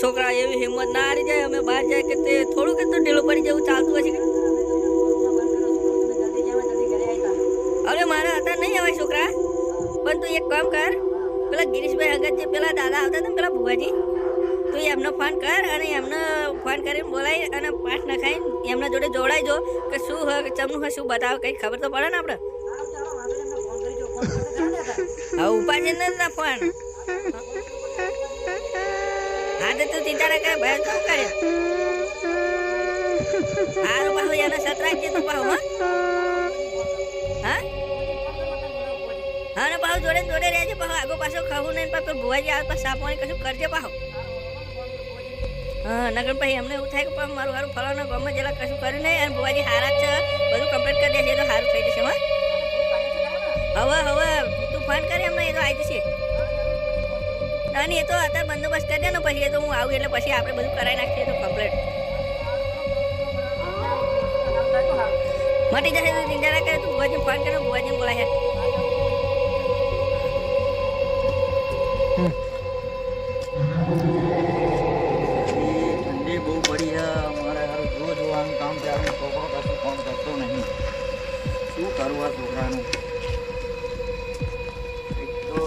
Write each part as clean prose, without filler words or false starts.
છોકરા એવી હિંમત ના હારી જાય અમે બહાર જાય કે તે થોડું કે તો ઢીલું પડી જેવું ચાલતું હશે. અરે મારા હતા નહીં આવે છોકરા, પણ તું એક કામ કર, પેલા ગિરીશભાઈ હગત જે પેલા દાદા આવતા હતા ને પેલા ભુવાજી, તું એમને ફોન કર અને એમને ફોન કરીને બોલાવી અને પાઠ નખાઈને એમના જોડે જોડાઈ જો કે શું હ ચમનું હ શું બતાવે કંઈ ખબર તો પડે ને આપણે. હા ઉપાડી ને ના ફોન. હા તો તું ચિંતા ના કરે ભાઈ, શું કરે હારું પાછું એને સતરાજ છે તું પાછું. હા હા ને પાછું જોડે જોડે રહેજે, પાછું આગો પાછો ખાવું નહીં, પાછું ભુવાજી આવે પાછું સાપવાની કશું કરજે પાછું. હા નગર પછી એમને એવું થાય કે મારું સારું ફળવાનું ગમે જેલા કશું કર્યું નહીં અને ભુવાજી હારા જ છે, બધું કમ્પ્લીટ કરી દેશે તો સારું થઈ જશે. હા હવે તું ફોન કરી એમને એ તો આવી જશે. અને એ તો અત્યારે બંદોબસ્ત કરી દે ને, પછી એ તો હું આવું એટલે પછી આપણે બધું કરાવી નાખીએ તો કમ્પ્લીટ મટી જશે. તો ચિંતા ના કરે, તું ભુવાજીને ફોન કરે, ભુવાજીને બોલાય. ઠંડી બહુ પડી છે મારે, જો જોવાનું કામ ચાલે, છોકરો કશું કામ કરતો નહીં. શું કરવું આ છોકરાનું? એક તો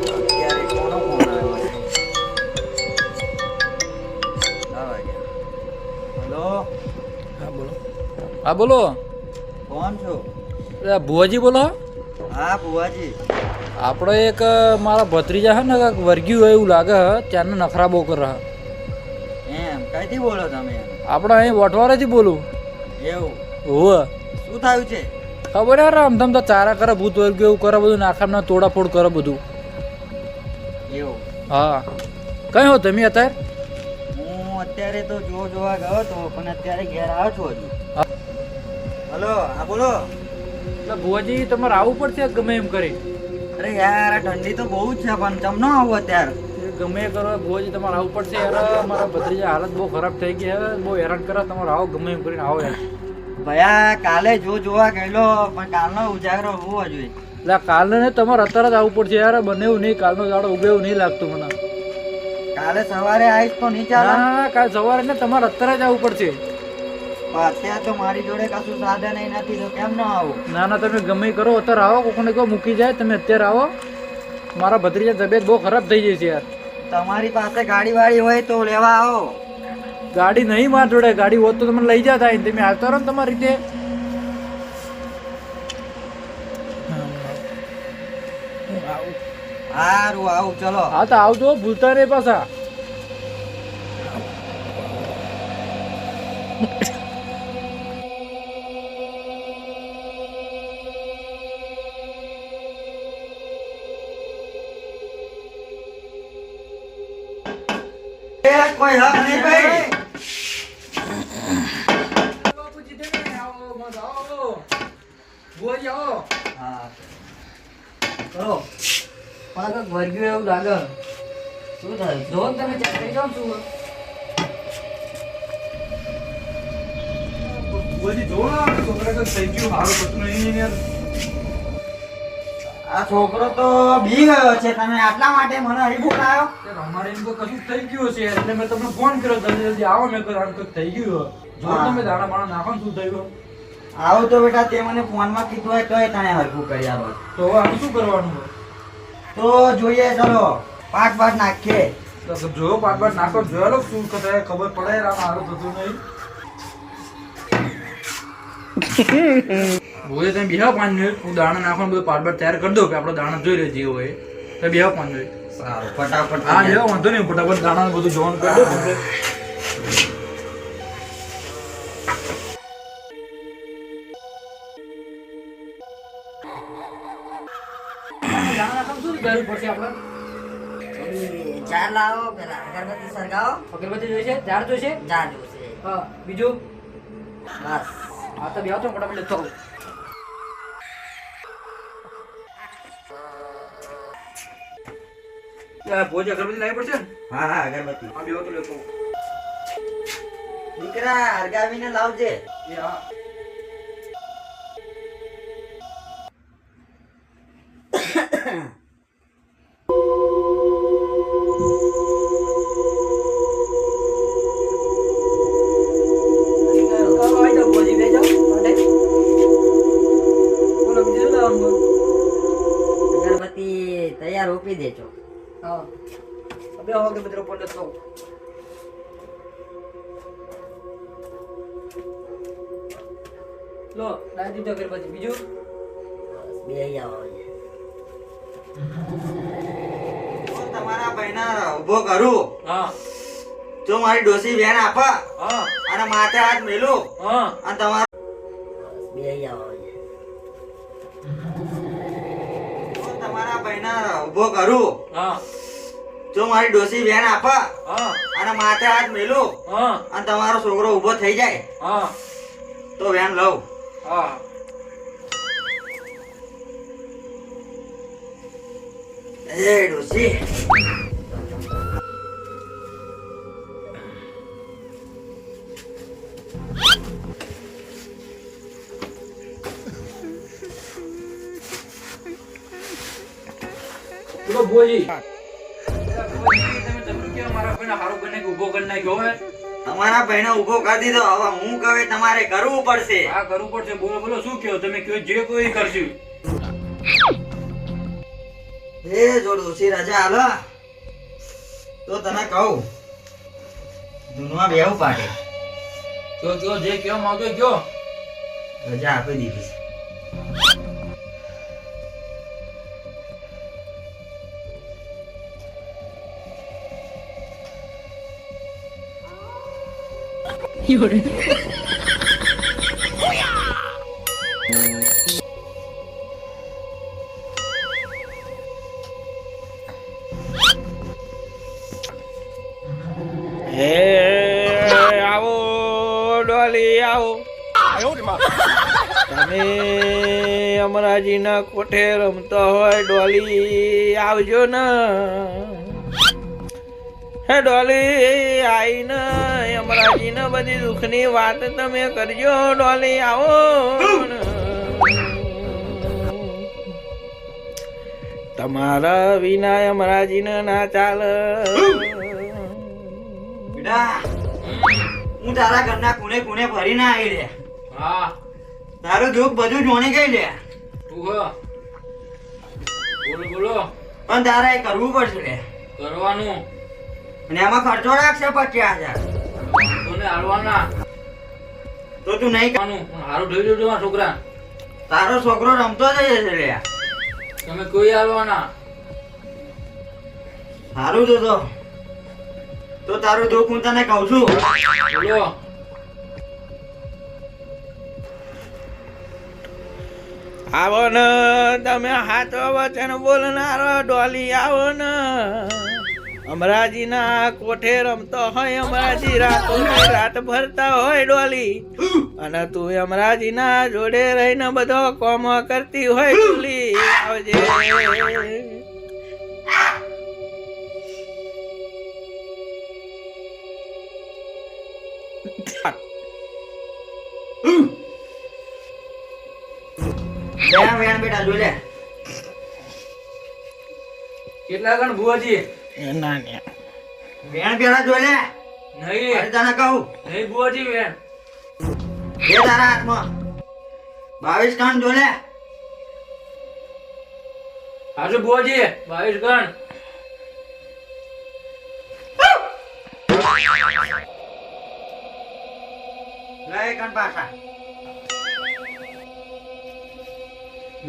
અત્યારે કોનો ફોન આવ્યો છે? હેલો હા બોલો. હા બોલો, કોણ છો? ભુવાજી બોલો. હા ભુવાજી. આપણે એક મારા ભત્રીજા છે ને કાંઈક વર્ગ્યું હોય એવું લાગે છે, ત્યાંનો નખરા બહુ કરે. એમ કઈથી બોલો તમે? આપણે અહીં વટવારેથી બોલું. એવું? હોવે. શું થયું છે? ખબર યાર આમ તમ તો ચારા કરે, ભૂત વર્ગ્યું એવું કરે, બધું નાખાના તોડાફોડ કરે બધું. એવું? હા. કઈ હો તમે અત્યારે? હું અત્યારે તો જોવા ગયો હતો પણ અત્યારે ઘેર આવ્યો છું હજુ. હલો હા બોલો. એટલે ભુવાજી તમારે આવવું પડશે ગમે એમ કરી. અરે યાર આ ઠંડી તો બહુ જ છે પણ ચમ ન આવું અત્યારે? ગમે એ કરો ભુવાજી તમારે આવવું પડશે યાર, મારા ભત્રીજા હાલત બહુ ખરાબ થઈ ગઈ છે, બહુ હેરાન કરે, તમારે આવો ગમે એમ કરીને આવો યાર. ભયા કાલે જોવા ગયેલો પણ કાલનો ઉજાગરો હોવો જોઈએ. એટલે કાલને નહીં, તમારે અત્યારે જ આવવું પડશે યાર, બને એવું નહીં, કાલનો દાડો ઉગે એવું નહીં લાગતું મને. કાલે સવારે આવીશ તો નહીં ચાલે? ના કાલે સવારે ને તમારે અત્યારે જ આવવું પડશે. પણ અત્યારે તો મારી જોડે કશું સાધન નથી તો કેમ ન આવું? ના ના તમે ગમે એ કરો, અત્યારે આવો, કોઈને કહો મૂકી જાય, તમે અત્યારે આવો, મારા ભત્રીજા તબિયત બહુ ખરાબ થઈ જશે યાર. તમારી પાસે ગાડી વાળી હોય તો લેવા આવો. ગાડી નહીં મારા જોડે, ગાડી હોત તો તમને લઈ જતા, તમે આવતા રહો ને તમારી રીતે. સારું આવું ચલો. હા તો આવજો, ભૂલતા નહીં પાછા. કોઈ હક નહીં ભાઈ. હા કરો પણ વર્ગ્યું એવું લાગે. શું થાય જો તમે ચેક કરી જાઓ શું? આ છોકરો તો બી ગયો છે, તમે આટલા માટે મને અહીં બોલાયો? અમારે એમ તો કશું થઈ ગયું છે એટલે મેં તમને ફોન કર્યો, જલ્દી આવો, મેં કહ્યું આમ કંઈક થઈ ગયું. જો તમે દાણા બાણા નાખો શું થયું? આવું તો બેટા તે મને ફોનમાં કીધું હોય તોય તને હરખું કરી આલો. તો હવે આમ શું કરવાનું? તો જોઈએ ચલો પાટ નાખીએ. તો જોયો પાટ નાખો જોયેલો શું કરે ખબર પડે રામ હારું થતું નહીં બોલે તમે બેહો 5 મિનિટ હું દાણા નાખવાનું બધું પાટ તૈયાર કરી દઉં કે આપણો દાણા જોઈ લે જે હોય તો બેહો 5 મિનિટ સારું ફટાફટ હા બેહો વાંધો નહીં ફટાફટ દાણા બધું જોવાનું કરી દો આપણે દાણા નાખવાનું શું જરૂર પડશે આપણે ચાર લાવો પેલા અગરબત્તી સળગાવો અગરબત્તી જોઈશે ઝાડ જોઈશે ચાર જોશે હા બીજું બસ હા તો બેહો તો ફટાફટ લેતો આવું ભોજ અગરબત્તી લાવી પડશે ને હા હા અગરબત્તી હા બેહો તો લેતો આવું. દીકરા હરગાવીને લાવજે એ હા અગરબત્તી તૈયાર ઉપી દેજો હા હવે હવે મિત્રો પણ લેતો આવું. લો લાવી દીધો અગરબત્તી બીજું બે આવો તમારા ભાઈના ઉભો કરું હા જો મારી ડોસી વેણ આપા હા અને માથે હાથ મેલું હા અને તમારા બે આવો તમારા ભાઈના ઉભો કરું હા જો મારી ડોસી વેણ આપા હા અને માથે હાથ મેલું હા અને તમારો છોકરો ઉભો થઈ જાય હા તો વેણ લઉં હા એ ડોસી બોલો ભુવાજી તમે જરૂર કે મારા ભાઈને હારો કરીને ઊભો કરી નાખ્યો હોય તમારા ભાઈને ઉભો કરી દીધો હવે હું કહે તમારે કરવું પડશે આ કરવું પડશે બોલો બોલો શું કહો તમે કહો જે કોઈ કરશું એ જો ડોસી રજા આલો તો તને કહું દુનિયા બેહું પાડે કયો જે કયો માંગો કયો રજા આપી દીધી છે. આવો ડોલી આવો તમે અમરાજીના કોઠે રમતો હોય ડોલી આવજો ને હે ડોલી આઈને અમરાજીને બધી દુઃખની વાત તમે કરજો ડોલી આવો ને. તમારા વિના અમરાજીને ના ચાલે બેટા હું તારા ઘરના ખૂણે ખૂણે ફરીને આવી લે હા તારું દુઃખ બધું જોણી ગઈ લે તું હો બોલો બોલો પણ તારે એ કરવું પડશે લે કરવાનું અને એમાં ખર્ચો રાખશે 50,000 તને હારવાના તો તું નહીં કર. કરવાનું પણ હારું થઈ જજો આ છોકરા તારો છોકરો રમતો જ હશે લે તમે કોઈ હારવાના સારું તો તારું દુઃખ હું તને કહું છું બોલો આવો ને તમે હાચો વચન બોલનારો ડોલી આવો ને અમરાજીના કોઠે રમતો હોય અમરાજી રાત ભરતા હોય ડોલી અને તું અમરાજીના જોડે રહીને બધો કોમ કરતી હોય ડોલી આવજે વેણ બેટા જોઈ લે કેટલા ગણ ભુવાજી ના વેણ પેલા જોઈ લે નહીં અરે તને કહું નહીં ભુવાજી વેણ એ તારા હાથમાં 22 કાન જોઈ લે હાજુ ભુવાજી 22 ગણ કણ પાછા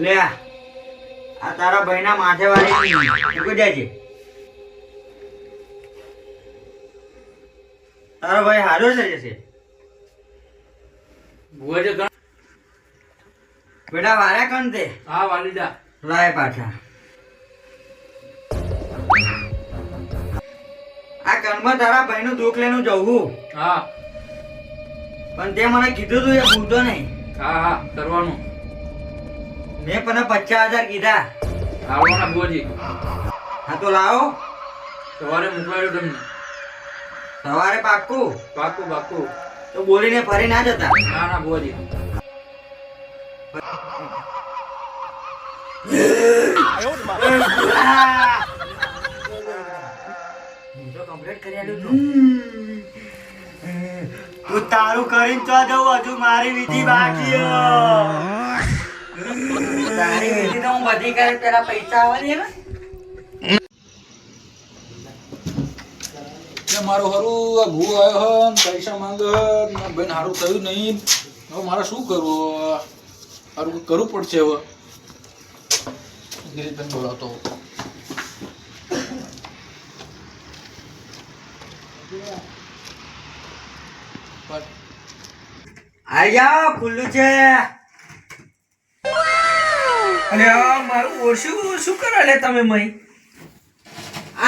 લે આ તારા ભાઈના માથે વાળી મૂકી દેજે. તારો ભાઈ હારો છે જશે ભુવાજી ગણ બેટા વારે કણ તે હા વાલીદા લાય પાછા આ કણમાં તારા ભાઈનું દુઃખ લઈને જવું હા પણ તે મને કીધું તું એ ભૂલતો નહીં. હા હા કરવાનું મેં પણ 50,000 કીધા. આવવાના ભુવાજી હા તો લાવો સવારે મોકલાવ્યો તમને સવારે પાક્કું પાકું પાકું તો બોલીને ફરી ના જતા. ના ના ભુવાજી તું તારું કરીને ચો જવું હજુ મારી વિધિ બાકી તારી વિધિ તો હું બધી કરી પેલા પૈસા આવે ને મારો હારું આ ભૂ આવ્યો હે ને પૈસા માંગે હે ને બેન હારું થયું નહીં હવે મારે શું કરવું હારું કંઈક કરવું પડશે હવે ગિરીશબેન બોલાવતો આઈ જાઓ ખુલ્લું છે. અરે આ મારું ઓછું શું કરો લે તમે મય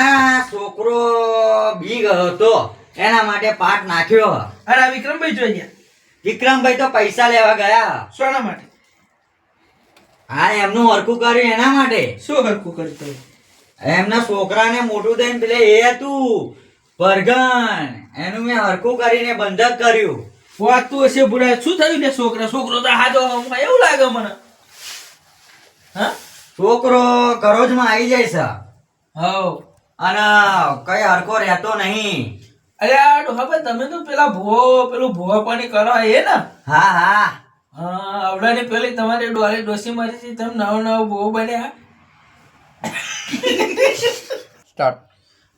આ છોકરો બી ગયો હતો એના માટે પાઠ નાખ્યો. અરે આ વિક્રમભાઈ જોઈ ગયા વિક્રમભાઈ તો પૈસા લેવા ગયા. સોના માટે હા એમનું હરખું કર્યું એના માટે. શું હરકું કર્યું તમે એમના છોકરાને મોટું થઈને પેલે એ હતું પરગણ એનું મેં હરખું કરીને બંધક કર્યું. વાત તો હશે બુડા શું થયું ને છોકરો તો હાજો એવું લાગે મને હા છોકરો કરોજમાં આવી જાય છે હવ અને કઈ હરખો રહેતો નહીં. અરે આ ખબર તમે તો પેલું ભૂવા પાણી કરો એ ને હા હા હા આવડાની પેલી તમારી ડોલી ડોસી મારી હતી તમે નવો ભૂવો બન્યા સ્ટાર્ટ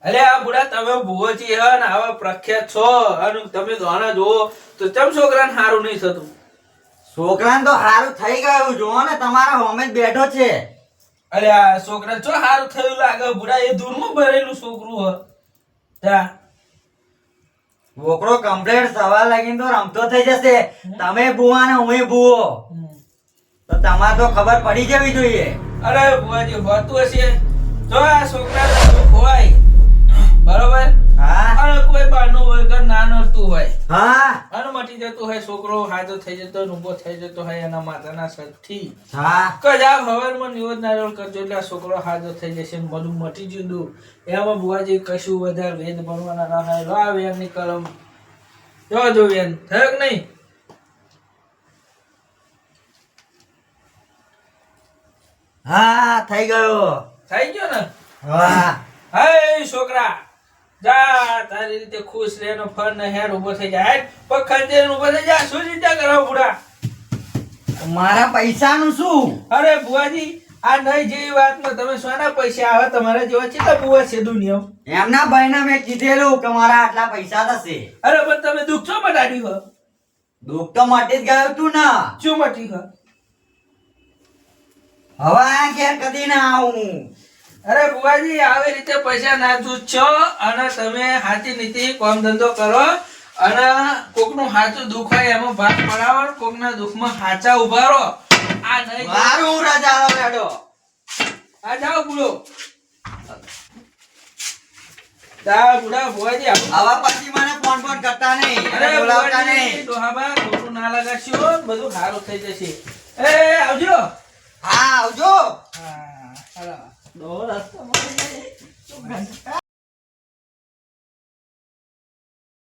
અરે આ બુડા તમે ભૂવો છીએ હે ને આવા પ્રખ્યાત છો અને તમે દોણા જોવો તો ચમ છોકરાને સારું નહીં થતું. છોકરાને તો સારું થઈ ગયું જુઓ ને તમારા હોમે જ બેઠો છે. અરે આ છોકરા ચો સારું થયું લાગે બુડા એ દૂરમાં ભરેલું છોકરું હ તા છોકરો કમ્પ્લેટ સવાર લાગીને તો રમતો થઈ જશે. તમે ભૂવા ને હું ભૂવો તો તમારે તો ખબર પડી જવી જોઈએ. અરે ભુવાજી હોતું હશે જો આ છોકરા હોય બરોબર હા અને કોઈ બહારનું વર્કર ના નડતું હોય હા અને મટી જતું હોય છોકરો હાજો થઈ જતો હોય ઊભો થઈ જતો હોય એના માતાના સદથી હા કજા હવારમાં નિવેદ નારિયેળ કરજો એટલે આ છોકરો હાજો થઈ જશે ને બધું મટી જતું. એમાં ભુવાજી કશું વધારે વેદ ભણવાના ના હોય લો આ વેદની કલમ જો વેદ થયો કે નહીં હા થઈ ગયો. થઈ ગયો ને હા હે છોકરા જા તારી રીતે ખુશ રહે ને ફર ને હેડ ઉભો થઈ જાય હેડ પગ ખંજે ઉભો થઈ જા શું ચિંતા કરો બુડા મારા પૈસાનું શું? અરે બુવાજી આ નહીં જેવી વાતમાં તમે સોના પૈસા આવે તમારા જેવા કેટલા બુવા છે દુનિયા એમના ભાઈને મેં કીધેલું કે મારા આટલા પૈસા થશે. અરે પણ તમે દુઃખ છો મટાડ્યું દુઃખ તો મટી જ ગયું તું ને. શું મટી ગયું હવે આ ઘેર કદી ના આવું. અરે બુવાજી આવી રીતે પૈસા ના છો અને તમે હાથી નીતિ કામ ધંધો કરો અને કોકનું હાચું દુઃખ હોય એમાં ભાગ પડાવો કોકના દુઃખમાં હાચા ઉભા રહો. આ નહીં મારું હું રજાનો લેડો. આ જાઓ બુડો તા બુડા બુવાજી હવે પછી મને ફોન કરતા નહીં અરે અને બોલાવતા બુવાજી નહીં. ડોહાબા ખોટું ના લગાડશો બધું સારું થઈ જશે. એ આવજો. હા આવજો. હા હાલો. દો રસ્તો